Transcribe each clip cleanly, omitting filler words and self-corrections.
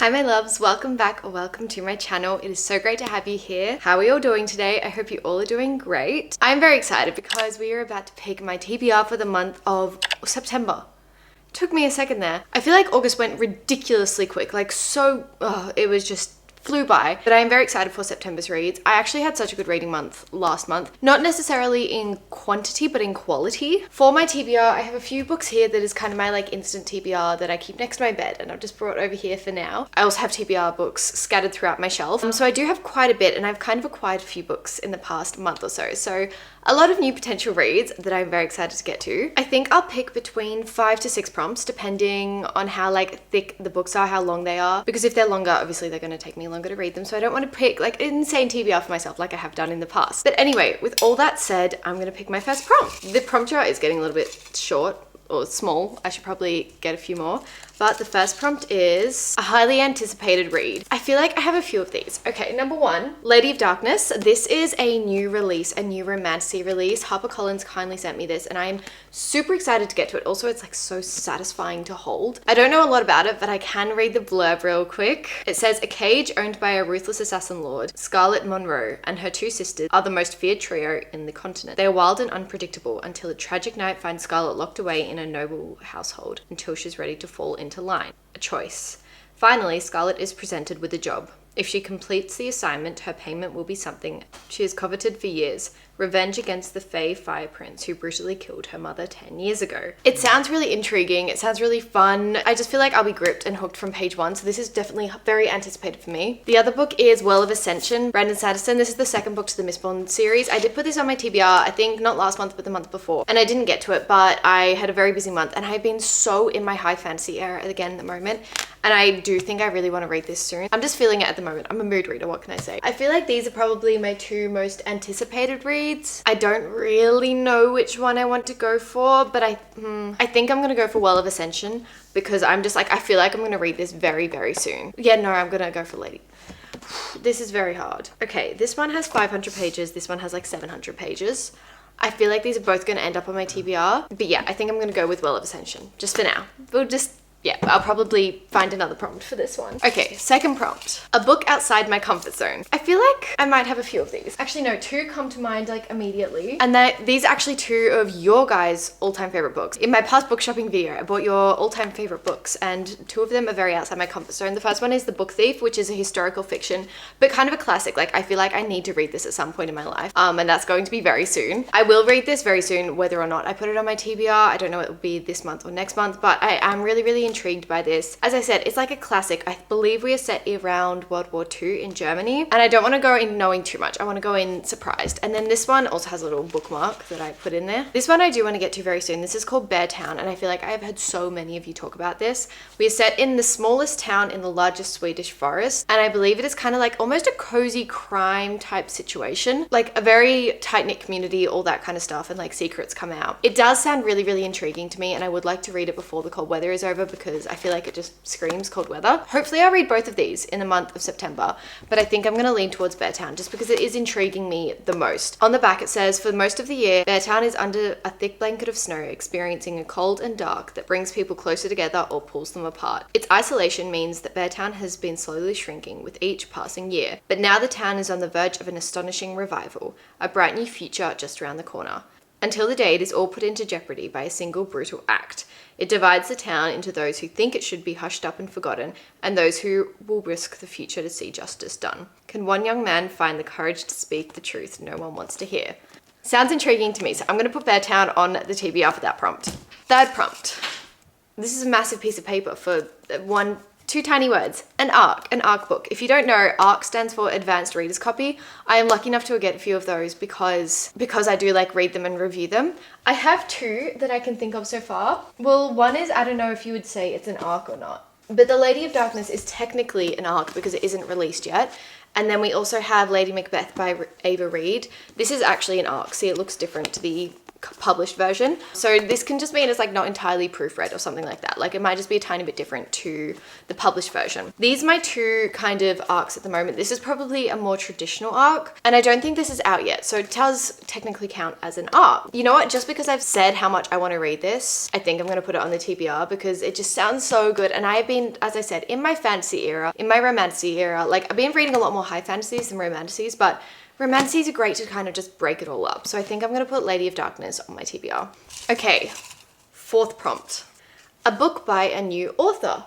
Hi my loves, welcome back or welcome to my channel. It is so great to have you here. How are you all doing today? I hope you all are doing great. I'm very excited because we are about to pick my TBR for the month of September. Took me a second there. I feel like August went ridiculously quick, it was just flew by, but I am very excited for September's reads. I actually had such a good reading month last month, not necessarily in quantity, but in quality. For my TBR, I have a few books here that is kind of my instant TBR that I keep next to my bed, and I've just brought over here for now. I also have TBR books scattered throughout my shelf. So I do have quite a bit, and I've kind of acquired a few books in the past month or so. So a lot of new potential reads that I'm very excited to get to. I think I'll pick between 5 to 6 prompts, depending on how thick the books are, how long they are. Because if they're longer, obviously they're going to take me longer to read them. So I don't want to pick an insane TBR for myself like I have done in the past. But anyway, with all that said, I'm going to pick my first prompt. The prompt jar is getting a little bit short or small. I should probably get a few more. But the first prompt is a highly anticipated read. I feel like I have a few of these. Okay, number 1, Lady of Darkness. This is a new release, a new romantasy release. HarperCollins kindly sent me this and I'm super excited to get to it. Also, it's so satisfying to hold. I don't know a lot about it, but I can read the blurb real quick. It says, a cage owned by a ruthless assassin lord, Scarlett Monroe, and her 2 sisters are the most feared trio in the continent. They are wild and unpredictable until a tragic night finds Scarlett locked away in a noble household until she's ready to fall into line. A choice. Finally, Scarlett is presented with a job. If she completes the assignment, her payment will be something she has coveted for years. Revenge against the Frey Fire Prince who brutally killed her mother 10 years ago. It sounds really intriguing. It sounds really fun. I just feel like I'll be gripped and hooked from page 1. So this is definitely very anticipated for me. The other book is Well of Ascension, Brandon Sanderson. This is the second book to the Mistborn series. I did put this on my TBR, I think not last month, but the month before. And I didn't get to it, but I had a very busy month and I've been so in my high fantasy era again at the moment. And I do think I really want to read this soon. I'm just feeling it at the moment. I'm a mood reader, what can I say? I feel like these are probably my 2 most anticipated reads. I don't really know which one I want to go for, but I think I'm going to go for Well of Ascension because I'm just I feel like I'm going to read this very, very soon. Yeah, no, I'm going to go for Lady. This is very hard. Okay, this one has 500 pages. This one has 700 pages. I feel like these are both going to end up on my TBR. But yeah, I think I'm going to go with Well of Ascension just for now. Yeah, I'll probably find another prompt for this one. Okay, second prompt. A book outside my comfort zone. I feel like I might have a few of these. Actually, no, 2 come to mind immediately. And these are actually 2 of your guys' all-time favorite books. In my past book shopping video, I bought your all-time favorite books and 2 of them are very outside my comfort zone. The first one is The Book Thief, which is a historical fiction, but kind of a classic. I feel like I need to read this at some point in my life. And that's going to be very soon. I will read this very soon, whether or not I put it on my TBR. I don't know if it will be this month or next month, but I am really, really intrigued by this. As I said, it's a classic. I believe we are set around World War II in Germany, and I don't want to go in knowing too much. I want to go in surprised. And then this one also has a little bookmark that I put in there. This one I do want to get to very soon. This is called Bear Town, and I feel like I have heard so many of you talk about this. We are set in the smallest town in the largest Swedish forest, and I believe it is kind of almost a cozy crime type situation, a very tight-knit community, all that kind of stuff, and secrets come out. It does sound really, really intriguing to me, and I would like to read it before the cold weather is over because I feel like it just screams cold weather. Hopefully I'll read both of these in the month of September, but I think I'm going to lean towards Bear Town just because it is intriguing me the most. On the back it says, for most of the year, Bear Town is under a thick blanket of snow, experiencing a cold and dark that brings people closer together or pulls them apart. Its isolation means that Bear Town has been slowly shrinking with each passing year, but now the town is on the verge of an astonishing revival, a bright new future just around the corner. Until the day it is all put into jeopardy by a single brutal act. It divides the town into those who think it should be hushed up and forgotten, and those who will risk the future to see justice done. Can one young man find the courage to speak the truth no one wants to hear? Sounds intriguing to me, so I'm going to put Bear Town on the TBR for that prompt. Third prompt. This is a massive piece of paper for 2 tiny words. An ARC book. If you don't know, ARC stands for Advanced Reader's Copy. I am lucky enough to get a few of those because I do read them and review them. I have 2 that I can think of so far. Well, one is, I don't know if you would say it's an ARC or not, but The Lady of Darkness is technically an ARC because it isn't released yet. And then we also have Lady Macbeth by Ava Reid. This is actually an ARC. See, it looks different to the published version. So this can just mean it's like not entirely proofread or something like that. Like it might just be a tiny bit different to the published version. These are my two kind of arcs at the moment. This is probably a more traditional arc, and I don't think this is out yet, so it does technically count as an arc. You know what, just because I've said how much I want to read this, I think I'm going to put it on the TBR because it just sounds so good. And I've been, as I said, in my fantasy era, in my romantasy era, like I've been reading a lot more high fantasies than romantasy, but romances are great to kind of just break it all up. So I think I'm going to put Lady of Darkness on my TBR. Okay, fourth prompt. A book by a new author.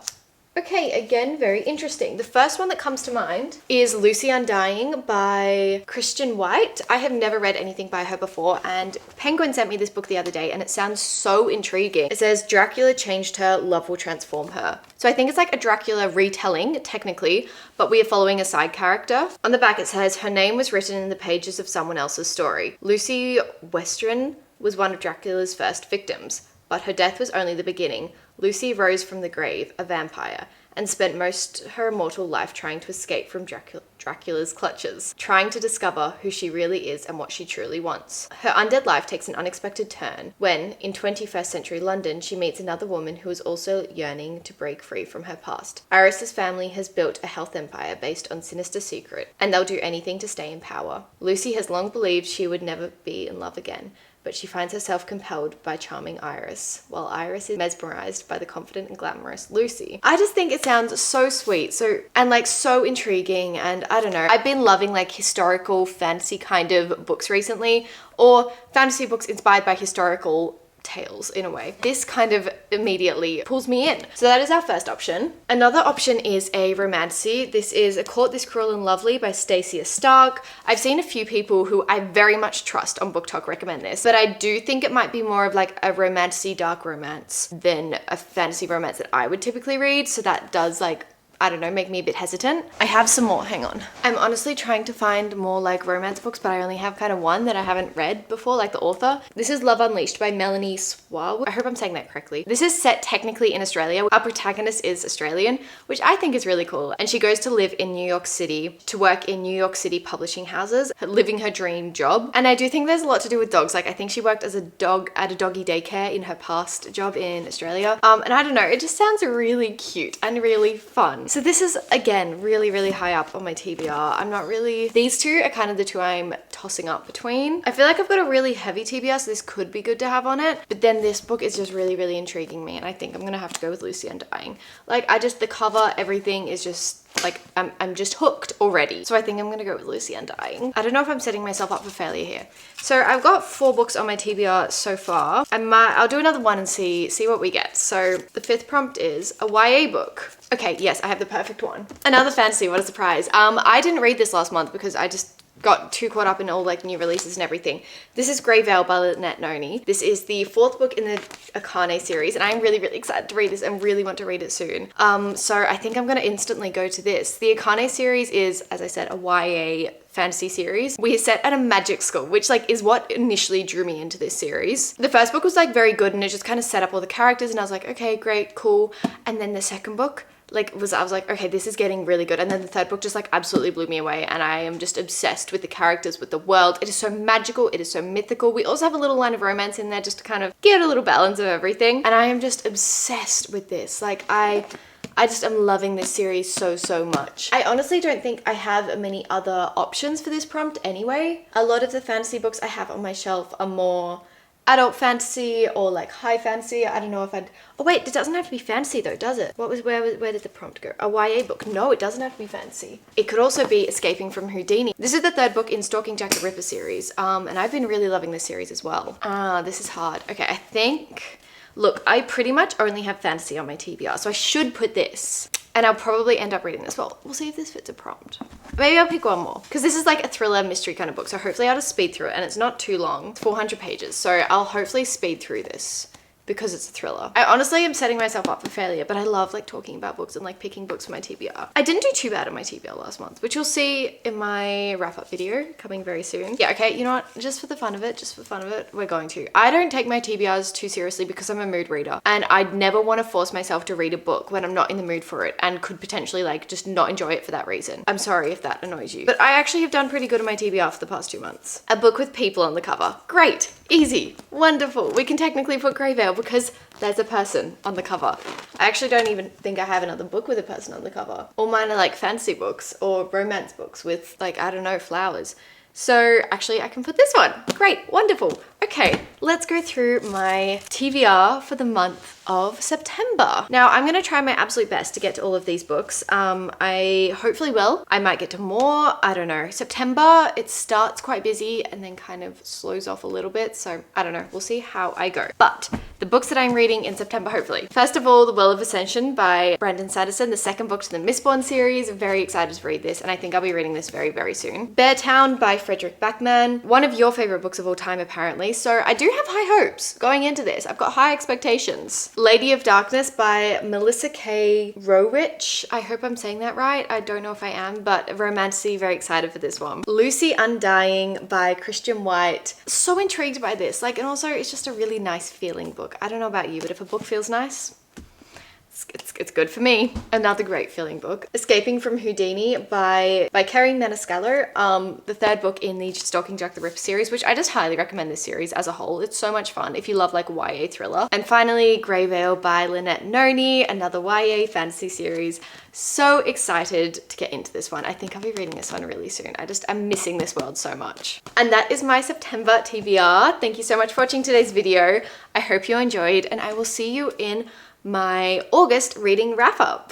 Okay, again, very interesting. The first one that comes to mind is Lucy Undying by Christian White. I have never read anything by her before, and Penguin sent me this book the other day and it sounds so intriguing. It says, Dracula changed her, love will transform her. So I think it's like a Dracula retelling, technically, but we are following a side character. On the back it says, her name was written in the pages of someone else's story. Lucy Westren was one of Dracula's first victims, but her death was only the beginning. Lucy rose from the grave, a vampire, and spent most her immortal life trying to escape from Dracula's clutches, trying to discover who she really is and what she truly wants. Her undead life takes an unexpected turn when, in 21st century London, she meets another woman who is also yearning to break free from her past. Iris's family has built a health empire based on sinister secret, and they'll do anything to stay in power. Lucy has long believed she would never be in love again, but she finds herself compelled by charming Iris, while Iris is mesmerized by the confident and glamorous Lucy. I just think it sounds so sweet, and like so intriguing, and I don't know. I've been loving like historical fantasy kind of books recently, or fantasy books inspired by historical tales in a way. This kind of immediately pulls me in. So that is our first option. Another option is a romantasy. This is A Court This Cruel and Lovely by Stacia Stark. I've seen a few people who I very much trust on Book Talk recommend this, but I do think it might be more of like a romantasy dark romance than a fantasy romance that I would typically read. So that does like, I don't know, make me a bit hesitant. I have some more, hang on. I'm honestly trying to find more like romance books, but I only have kind of one that I haven't read before, like the author. This is Love Unleashed by Melanie Swarwood. I hope I'm saying that correctly. This is set technically in Australia. Our protagonist is Australian, which I think is really cool. And she goes to live in New York City to work in New York City publishing houses, living her dream job. And I do think there's a lot to do with dogs. Like I think she worked as a dog at a doggy daycare in her past job in Australia. And I don't know, it just sounds really cute and really fun. So this is, again, really, really high up on my TBR. I'm not really... These two are kind of the two I'm tossing up between. I feel like I've got a really heavy TBR, so this could be good to have on it. But then this book is just really, really intriguing me, and I think I'm gonna have to go with Lucy Undying. Like, the cover, everything is just... like I'm just hooked already. So I think I'm gonna go with Lucy Undying. I don't know if I'm setting myself up for failure here. So I've got 4 books on my TBR so far. I'll do another one and see what we get. So the 5th prompt is a YA book. Okay, yes, I have the perfect one. Another fantasy, what a surprise. I didn't read this last month because I just got too caught up in all like new releases and everything. This is Grey Veil by Lynette Noni. This is the 4th book in the Akane series, and I'm really, really excited to read this and really want to read it soon. So I think I'm gonna instantly go to this. The Akane series is, as I said, a YA fantasy series. We are set at a magic school, which like is what initially drew me into this series. The first book was like very good and it just kind of set up all the characters and I was like, okay, great, cool. And then the second book, I was like, okay, this is getting really good. And then the 3rd book just like absolutely blew me away, and I am just obsessed with the characters, with the world. It is so magical, it is so mythical. We also have a little line of romance in there just to kind of get a little balance of everything. And I am just obsessed with this. Like I just am loving this series so, so much. I honestly don't think I have many other options for this prompt anyway. A lot of the fantasy books I have on my shelf are more adult fantasy or like high fantasy. I don't know if I'd... Oh wait, it doesn't have to be fantasy though, does it? Where did the prompt go? A YA book? No, it doesn't have to be fantasy. It could also be Escaping from Houdini. This is the 3rd book in Stalking Jack the Ripper series. And I've been really loving this series as well. This is hard. Okay, I think... Look, I pretty much only have fantasy on my TBR, so I should put this. And I'll probably end up reading this. Well, we'll see if this fits a prompt. Maybe I'll pick one more, because this is like a thriller mystery kind of book, so hopefully I'll just speed through it, and it's not too long. It's 400 pages, so I'll hopefully speed through this because it's a thriller. I honestly am setting myself up for failure, but I love like talking about books and like picking books for my TBR. I didn't do too bad on my TBR last month, which you'll see in my wrap up video coming very soon. Yeah, okay, you know what? Just for the fun of it, we're going to. I don't take my TBRs too seriously because I'm a mood reader, and I'd never want to force myself to read a book when I'm not in the mood for it and could potentially like just not enjoy it for that reason. I'm sorry if that annoys you, but I actually have done pretty good on my TBR for the past 2 months. A book with people on the cover. Great. Easy. Wonderful. We can technically put Grey Veil because there's a person on the cover. I actually don't even think I have another book with a person on the cover. All mine are like fantasy books or romance books with like, I don't know, flowers. So actually I can put this one. Great, wonderful. Okay, let's go through my TBR for the month of September. Now I'm gonna try my absolute best to get to all of these books. I hopefully will. I might get to more, I don't know. September, it starts quite busy and then kind of slows off a little bit. So I don't know, we'll see how I go. But the books that I'm reading in September, hopefully. First of all, The Well of Ascension by Brandon Sanderson, the second book to the Mistborn series. Very excited to read this, and I think I'll be reading this very, very soon. Bear Town by Frederick Backman, one of your favorite books of all time, apparently. So I do have high hopes going into this. I've got high expectations. Lady of Darkness by Melissa K. Rowich. I hope I'm saying that right. I don't know if I am, but romancy, very excited for this one. Lucy Undying by Christian White. So intrigued by this. Like, and also it's just a really nice feeling book. I don't know about you, but if a book feels nice, it's good for me. Another great feeling book. Escaping from Houdini by Kerry Maniscalco. The third book in the Stalking Jack the Ripper series, which I just highly recommend this series as a whole. It's so much fun if you love like YA thriller. And finally, Grey Veil by Lynette Noni, another YA fantasy series. So excited to get into this one. I think I'll be reading this one really soon. I'm missing this world so much. And that is my September TBR. Thank you so much for watching today's video. I hope you enjoyed, and I will see you in my August reading wrap up.